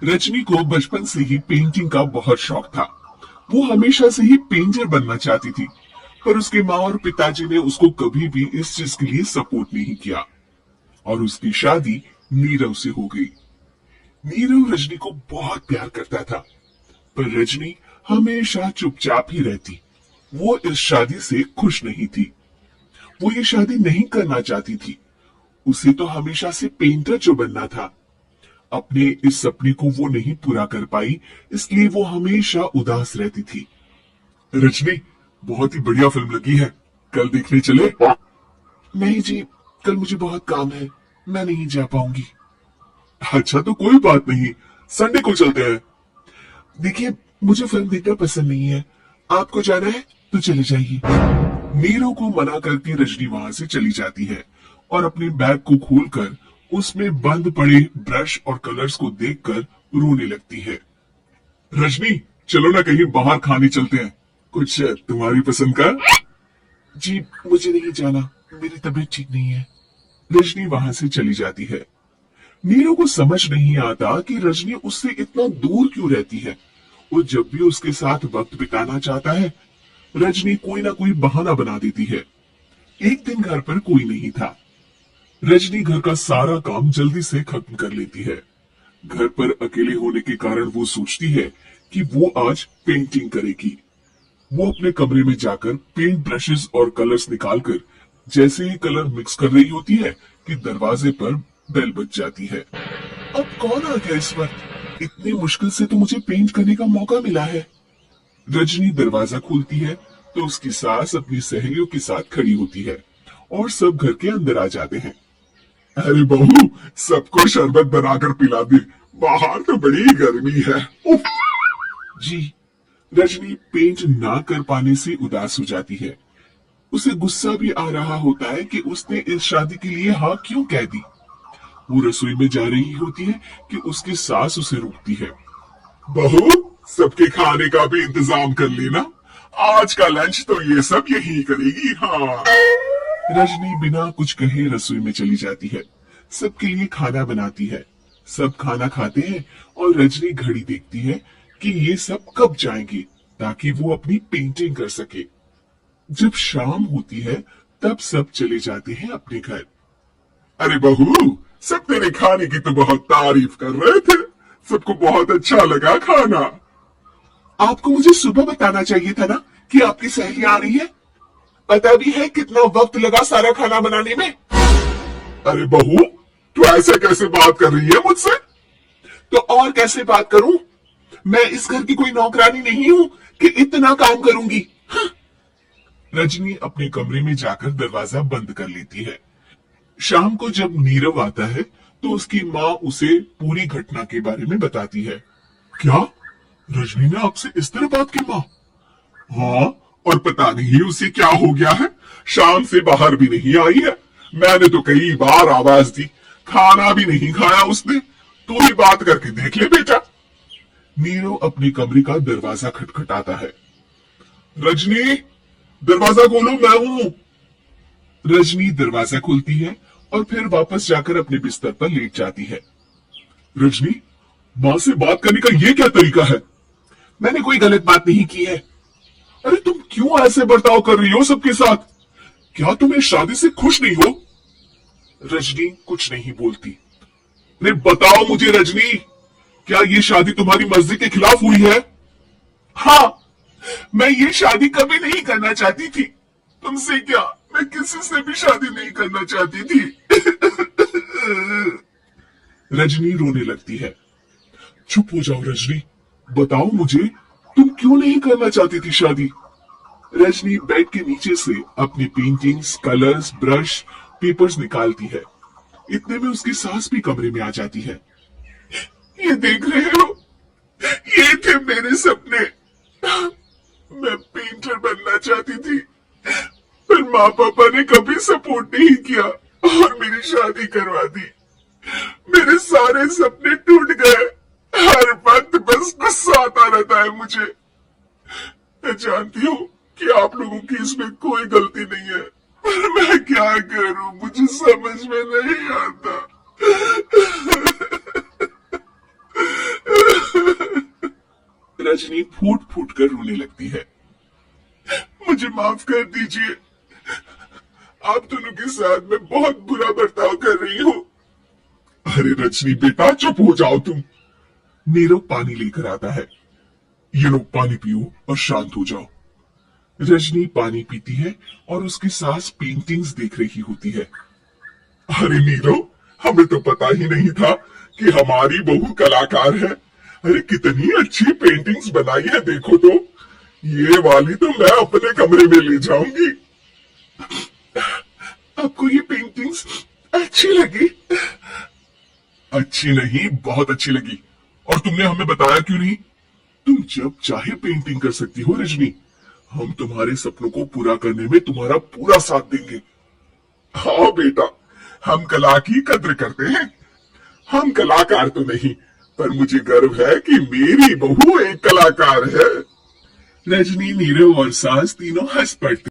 रजनी को बचपन से ही पेंटिंग का बहुत शौक था। वो हमेशा से ही पेंटर बनना चाहती थी, पर उसके माँ और पिताजी ने उसको कभी भी इस चीज के लिए सपोर्ट नहीं किया और उसकी शादी नीरव से हो गई। नीरव रजनी को बहुत प्यार करता था, पर रजनी हमेशा चुपचाप ही रहती। वो इस शादी से खुश नहीं थी। वो ये शादी नहीं करना चाहती थी। उसे तो हमेशा से पेंटर जो बनना था। अपने इस सपने को वो नहीं पूरा कर पाई, इसलिए वो हमेशा उदास रहती थी। रजनी, बहुत ही बढ़िया फिल्म लगी है, कल देखने चले? नहीं जी, कल मुझे बहुत काम है, मैं नहीं जा पाऊंगी। अच्छा तो कोई बात नहीं, संडे को चलते हैं। देखिए, मुझे फिल्म देखना पसंद नहीं है। आपको जाना है तो चले जाइए। नीरव को मना करके रजनी वहां से चली जाती है और अपने बैग को खोलकर उसमें बंद पड़े ब्रश और कलर्स को देखकर रोने लगती है। रजनी, चलो ना कहीं बाहर खाने चलते हैं, कुछ तुम्हारी पसंद का। जी, मुझे नहीं जाना, मेरी तबीयत ठीक नहीं है। रजनी वहां से चली जाती है। नीरव को समझ नहीं आता कि रजनी उससे इतना दूर क्यों रहती है। वो जब भी उसके साथ वक्त बिताना चाहता है, रजनी कोई ना कोई बहाना बना देती है। एक दिन घर पर कोई नहीं था। रजनी घर का सारा काम जल्दी से खत्म कर लेती है। घर पर अकेले होने के कारण वो सोचती है कि वो आज पेंटिंग करेगी। वो अपने कमरे में जाकर पेंट ब्रशेस और कलर्स निकालकर जैसे ही कलर मिक्स कर रही होती है कि दरवाजे पर बेल बज जाती है। अब कौन आ गया इस वक्त? इतनी मुश्किल से तो मुझे पेंट करने का मौका मिला है। रजनी दरवाजा खोलती है तो उसकी सास अपनी सहेलियों के साथ खड़ी होती है और सब घर के अंदर आ जाते हैं। अरे बहू, सबको शरबत बनाकर पिला दे, बाहर तो बड़ी गर्मी है। उफ। जी। रजनी पेंट ना कर पाने से उदास हो जाती है। उसे गुस्सा भी आ रहा होता है कि उसने इस शादी के लिए हाँ क्यों कह दी। वो रसोई में जा रही होती है कि उसकी सास उसे रोकती है। बहू, सबके खाने का भी इंतजाम कर लेना, आज का लंच तो ये सब यही करेगी। हाँ। रजनी बिना कुछ कहे रसोई में चली जाती है। सबके लिए खाना बनाती है। सब खाना खाते हैं और रजनी घड़ी देखती है कि ये सब कब जाएंगे ताकि वो अपनी पेंटिंग कर सके। जब शाम होती है तब सब चले जाते हैं अपने घर। अरे बहू, सब तेरे खाने की तो बहुत तारीफ कर रहे थे, सबको बहुत अच्छा लगा खाना। आपको मुझे सुबह बताना चाहिए था ना कि आपकी सहेली आ रही है। पता भी है कितना वक्त लगा सारा खाना बनाने में। अरे बहू, तू ऐसे कैसे बात कर रही है मुझसे? तो और कैसे बात करूं? मैं इस घर की कोई नौकरानी नहीं हूं कि इतना काम करूंगी। हाँ। रजनी अपने कमरे में जाकर दरवाजा बंद कर लेती है। शाम को जब नीरव आता है तो उसकी माँ उसे पूरी घटना के बारे में बताती है। क्या रजनी ने आपसे इस तरह बात की माँ? हाँ, और पता नहीं उसे क्या हो गया है, शाम से बाहर भी नहीं आई है। मैंने तो कई बार आवाज दी, खाना भी नहीं खाया उसने। तू ही बात करके देख ले बेटा। नीरव अपने कमरे का दरवाजा खटखटाता है। रजनी, दरवाजा खोलो, मैं हूं। रजनी दरवाजा खोलती है और फिर वापस जाकर अपने बिस्तर पर लेट जाती है। रजनी, माँ से बात करने का ये क्या तरीका है? मैंने कोई गलत बात नहीं की है। अरे तुम क्यों ऐसे बर्ताव कर रही हो सबके साथ? क्या तुम इस शादी से खुश नहीं हो? रजनी कुछ नहीं बोलती। अरे बताओ मुझे रजनी, क्या ये शादी तुम्हारी मर्जी के खिलाफ हुई है? हाँ, मैं ये शादी कभी नहीं करना चाहती थी। तुमसे क्या, मैं किसी से भी शादी नहीं करना चाहती थी। रजनी रोने लगती है। चुप हो जाओ रजनी, बताओ मुझे, तुम क्यों नहीं करना चाहती थी शादी? रजनी बेड के नीचे से अपनी पेंटिंग्स, कलर्स, ब्रश, पेपर्स निकालती है। इतने में उसकी सास भी कमरे में आ जाती है। ये देख रहे हो, ये थे मेरे सपने। मैं पेंटर बनना चाहती थी, पर माँ पापा ने कभी सपोर्ट नहीं किया और मेरी शादी करवा दी। मेरे सारे सपने टूट गए। हर वक्त बस गुस्सा आता रहता है मुझे। मैं जानती हूँ कि आप लोगों की इसमें कोई गलती नहीं है, पर मैं क्या करूं, मुझे समझ में नहीं आता। फूट फूट कर रोने लगती है। मुझे माफ कर दीजिए, आप दोनों के साथ मैं बहुत बुरा बर्ताव कर रही हूँ। अरे रजनी बेटा चुप हो जाओ तुम। नीरव पानी लेकर आता है। ये लो पानी पियो और शांत हो जाओ। रजनी पानी पीती है और उसकी सास पेंटिंग्स देख रही होती है। अरे नीरव, हमें तो पता ही नहीं था कि हमारी बहू कलाकार है। अरे कितनी अच्छी पेंटिंग्स बनाई है, देखो तो। ये वाली तो मैं अपने कमरे में ले जाऊंगी। आपको ये पेंटिंग्स अच्छी लगी? अच्छी नहीं, बहुत अच्छी लगी। और तुमने हमें बताया क्यों नहीं? तुम जब चाहे पेंटिंग कर सकती हो रजनी। हम तुम्हारे सपनों को पूरा करने में तुम्हारा पूरा साथ देंगे। हाँ बेटा, हम कला की कद्र करते हैं। हम कलाकार तो नहीं, पर मुझे गर्व है कि मेरी बहू एक कलाकार है। रजनी, नीरव और सास तीनों हंस पड़ते।